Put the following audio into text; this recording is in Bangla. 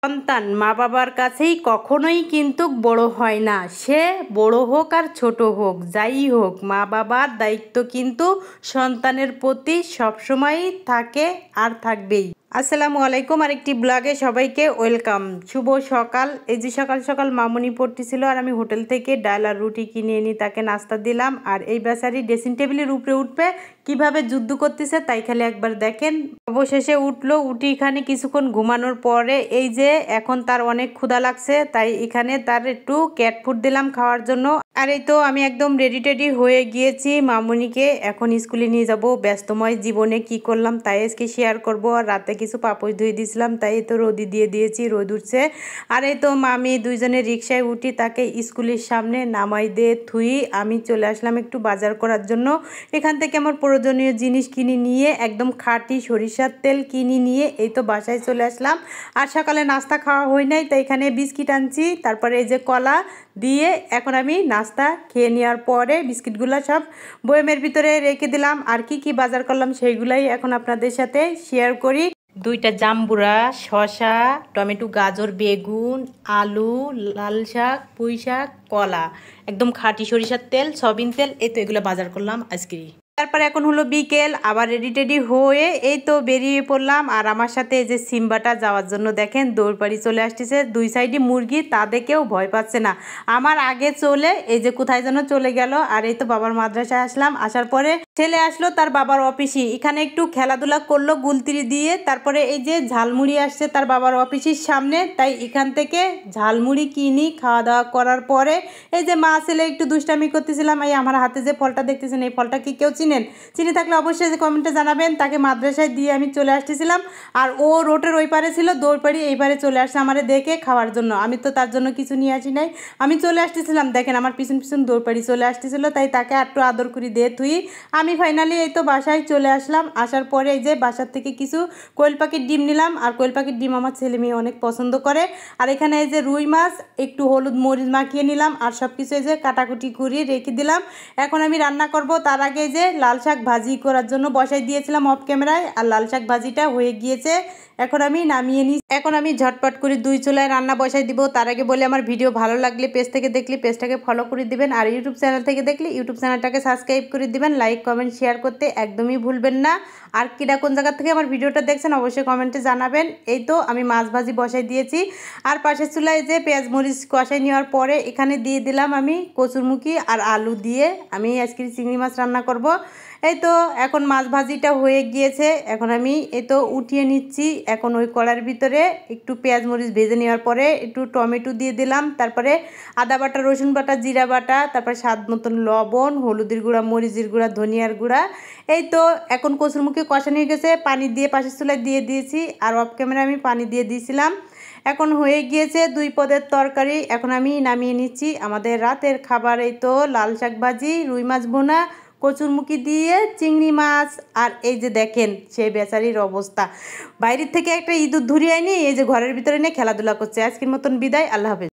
সন্তান মা বাবার কাছেই কখনোই কিন্তু বড় হয় না। সে বড় হোক আর ছোট হোক, যাই হোক, মা বাবার দায়িত্ব কিন্তু সন্তানের প্রতি সবসময়ই থাকে আর থাকবেই। আসসালামু আলাইকুম, আরেকটি ব্লগে সবাইকে ওয়েলকাম। শুভ সকাল। এই যে সকাল সকাল মামুনি পড়তেছিল আর আমি হোটেল থেকে ডাল আর রুটি কিনে এনে তাকে নাস্তা দিলাম। আর এই বেচারি ড্রেসিং টেবিলের উপরে উঠবে কিভাবে যুদ্ধ করতেছে তাই খালি একবার দেখেন। অবশেষে উঠলো, উঠি এখানে কিছুক্ষণ ঘুমানোর পরে এই যে এখন তার অনেক ক্ষুধা লাগছে, তাই এখানে তার একটু ক্যাট ফুড দিলাম খাওয়ার জন্য। আর এই তো আমি একদম রেডি টেডি হয়ে গিয়েছি মামুনিকে এখন স্কুলে নিয়ে যাব। ব্যস্তময় জীবনে কি করলাম তাই আজকে শেয়ার করব। আর রাতে কিছু পাপোশ ধুয়ে দিয়েছিলাম, তাই তো রোদি দিয়ে দিয়েছি, রোদ উঠছে। আর এই তো মামি দুইজনে রিক্সায় উঠি তাকে স্কুলের সামনে নামাই দিয়ে থুই আমি চলে আসলাম একটু বাজার করার জন্য। এখান থেকে আমার প্রয়োজনীয় জিনিস কিনে নিয়ে একদম খাঁটি সরিষার তেল কিনে নিয়ে এই তো বাসায় চলে আসলাম। আর সকালে নাস্তা খাওয়া হয় নাই, তাই এখানে বিস্কিট আনছি, তারপরে এই যে কলা দিয়ে এখন আমি নাস্তা খেয়ে নেওয়ার পরে বিস্কিটগুলো সব বয়মের ভিতরে রেখে দিলাম। আর কি কি বাজার করলাম সেইগুলাই এখন আপনাদের সাথে শেয়ার করি। দুইটা জাম্বুরা, শসা, টমেটো, গাজর, বেগুন, আলু, লাল শাক, পুঁই শাক, কলা, একদম খাঁটি সরিষার তেল, সয়াবিন তেল, এই তো এগুলো বাজার করলাম আজকে। তারপরে এখন হলো বিকেল, আবার রেডি টেডি হয়ে এই তো বেরিয়ে পড়লাম। আর আমার সাথে এই যে সিম্বাটা যাওয়ার জন্য দেখেন দৌড়পাড়ি চলে আসতেছে, দুই সাইডে মুরগি, তা দেখেও ভয় পাচ্ছে না। আমার আগে চলে এই যে কোথায় যেন চলে গেল। আর এই তো বাবার মাদ্রাসায় আসলাম, আসার পরে ছেলে আসলো তার বাবার অফিসে, এখানে একটু খেলাধুলা করলো গুলতিরি দিয়ে। তারপরে এই যে ঝালমুড়ি আসছে তার বাবার অফিসের সামনে, তাই এখান থেকে ঝালমুড়ি কিনি খাওয়া দাওয়া করার পরে এই যে মা ছেলে একটু দুষ্টামি করতেছিলাম। এই আমার হাতে যে ফলটা দেখতেছেন এই ফলটা কি কেউ চিনেন? চিনে থাকলে অবশ্যই যে কমেন্টে জানাবেন। তাকে মাদ্রাসায় দিয়ে আমি চলে আসতেছিলাম, আর ও রোডের ওই পারে ছিল, দৌড়পাড়ি এই পারে চলে আসছে আমারে দেখে খাওয়ার জন্য। আমি তো তার জন্য কিছু নিয়ে আসি নাই, আমি চলে আসতেছিলাম, দেখেন আমার পিছন পিছন দৌড়পাড়ি চলে আসতেছিল, তাই তাকে একটু আদর করে দিয়ে তুই আমি ফাইনালি এই তো বাসায় চলে আসলাম। আসার পরে এই যে বাসার থেকে কিছু কোয়েল পাখির ডিম নিলাম, আর কোয়েল পাখির ডিম আমার ছেলে মেয়ে অনেক পছন্দ করে। আর এখানে এই যে রুই মাছ একটু হলুদ মরিচ মাখিয়ে নিলাম, আর সব কিছু এই যে কাটাকুটি করে রেখে দিলাম। এখন আমি রান্না করব, তার আগে যে লাল শাক ভাজি করার জন্য বসাই দিয়েছিলাম অফ ক্যামেরায়, আর লাল শাক ভাজিটা হয়ে গিয়েছে, এখন আমি নামিয়ে নিই। এখন আমি ঝটপট করে দুই চুলায় রান্না বসাই দিব। তার আগে বলে আমার ভিডিও ভালো লাগলে পেজ থেকে দেখলে পেজটাকে ফলো করে দিবেন, আর ইউটিউব চ্যানেল থেকে দেখলে ইউটিউব চ্যানেলটাকে সাবস্ক্রাইব করে দিবেন, লাইক কমেন্ট শেয়ার করতে একদমই ভুলবেন না। আর কিরা কোন জায়গা থেকে আমার ভিডিওটা দেখছেন অবশ্যই কমেন্টে জানাবেন। এই তো আমি মাছ ভাজি বসাই দিয়েছি, আর পাশের চুলায় যে পেঁয়াজ মরিচ কষাই নেওয়ার পরে এখানে দিয়ে দিলাম আমি কচুরমুখী আর আলু দিয়ে আমি আজকে চিংড়ি মাছ রান্না করব। এই তো এখন মাছ ভাজিটা হয়ে গিয়েছে, এখন আমি এই তো উঠিয়ে নিচ্ছি। এখন ওই কড়ার ভিতরে একটু পেঁয়াজ মরিচ ভেজে নেওয়ার পরে একটু টমেটো দিয়ে দিলাম, তারপরে আদা বাটা, রসুন বাটা, জিরা বাটা, তারপরে স্বাদ মতন লবণ, হলুদের গুঁড়া, মরিচের গুঁড়া, ধনিয়ার গুঁড়া। এই তো এখন কচুরমুখী কষানো হয়ে গেছে, পানি দিয়ে পাশের চুলায় দিয়ে দিয়েছি, আর অফ ক্যামেরা আমি পানি দিয়ে দিয়েছিলাম। এখন হয়ে গিয়েছে দুই পদের তরকারি, এখন আমি নামিয়ে নিচ্ছি আমাদের রাতের খাবার। এই তো লাল শাক ভাজি, রুই মাছ ভুনা, কচুরমুখী দিয়ে চিংড়ি মাছ। আর এই যে দেখেন সেই বেচারির অবস্থা, বাইরের থেকে একটা ইঁদুর ধরে আইনি এই যে ঘরের ভিতরে নিয়ে খেলাধুলা করছে। আজকের মতন বিদায়, আল্লাহ হাফেজ।